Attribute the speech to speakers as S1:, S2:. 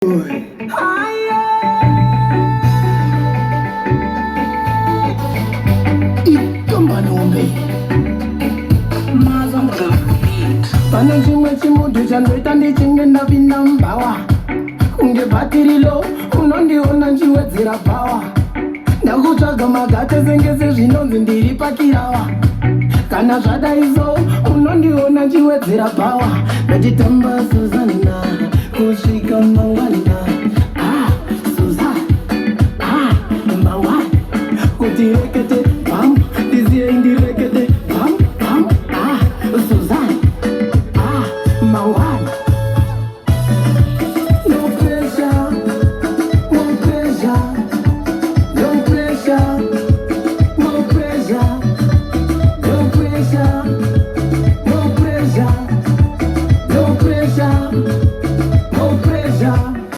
S1: Pana chimwe chimutu chandoita ndichingenda pinda mbawa kunge bhatirilo unondiona nchiwedzera bhawa ndakutsvaga magate sengese zvinonzi ndiri pakirawa kana zvadaiso unondiona nchiwedzera bhawa ndachitamba Suzana kusvika mangwana Suza mangwana kuti reke